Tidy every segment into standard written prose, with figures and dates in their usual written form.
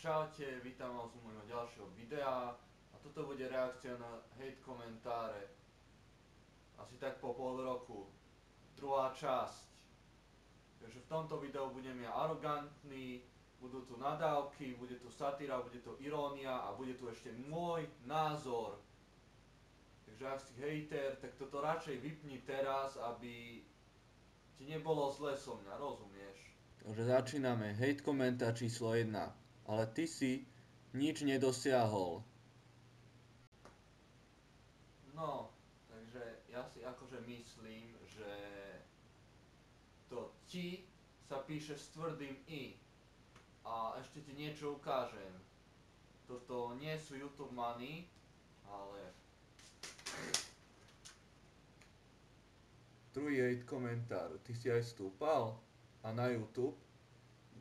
Čaute, vítam vás u môjho ďalšieho videa a toto bude reakcia na hate komentáre. Asi tak po pol roku. Druhá časť. Takže v tomto videu budem ja arogantný, budú tu nadávky, bude tu satíra, bude tu irónia a bude tu ešte môj názor. Takže ak si hejter, tak toto radšej vypni teraz, aby ti nebolo zle so mňa, rozumieš? Takže začíname. Hate komentár číslo 1. Ale ty si nič nedosiahol. No, takže ja si akože myslím, že to ti sa píše s tvrdým i. A ešte ti niečo ukážem. Toto nie sú YouTube money, ale... Druhý hate komentár. Ty si aj stúpal? A na YouTube?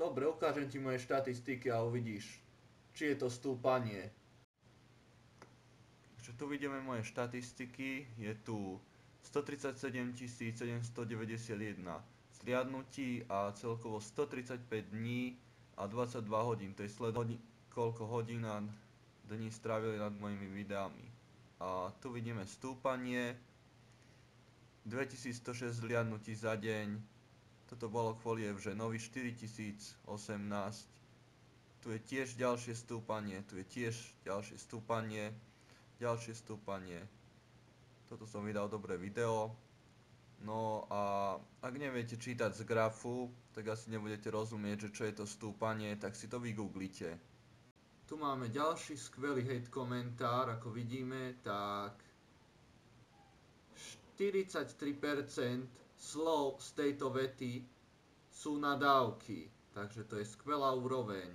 Dobre, ukážem ti moje štatistiky a uvidíš, či je to stúpanie. Takže tu vidíme moje štatistiky, je tu 137 791 zliadnutí a celkovo 135 dní a 22 hodín, to je koľko hodín a dní strávili nad mojimi videami. A tu vidíme stúpanie, 2106 zliadnutí za deň, toto bolo kvôli že nový 4018, tu je tiež ďalšie stúpanie, tu je tiež ďalšie stúpanie, toto som vydal dobré video. No a ak neviete čítať z grafu, tak asi nebudete rozumieť, že čo je to stúpanie, tak si to vygooglite. Tu máme ďalší skvelý hate komentár, ako vidíme, tak 43% slov z tejto vety sú nadávky, takže to je skvelá úroveň.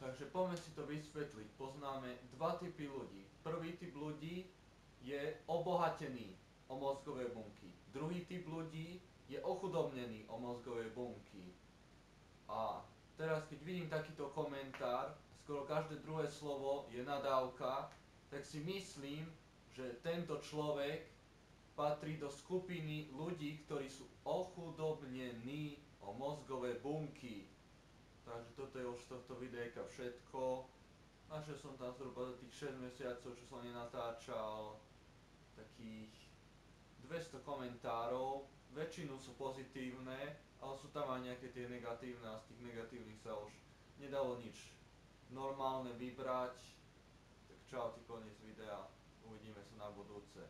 Takže poďme si to vysvetliť. Poznáme dva typy ľudí. Prvý typ ľudí je obohatený o mozgové bunky. Druhý typ ľudí je ochudobnený o mozgové bunky. A teraz keď vidím takýto komentár, skoro každé druhé slovo je nadávka, tak si myslím, že tento človek patrí do skupiny ľudí, ktorí sú ochudobnení o mozgové bunky. Takže toto je už z tohto videjka všetko. Našiel som tam zhruba za tých 6 mesiacov, čo som nenatáčal, takých 200 komentárov. Väčšinu sú pozitívne, ale sú tam aj nejaké tie negatívne a z tých negatívnych sa už nedalo nič normálne vybrať. Tak čau, ti koniec videa. Uvidíme sa na budúce.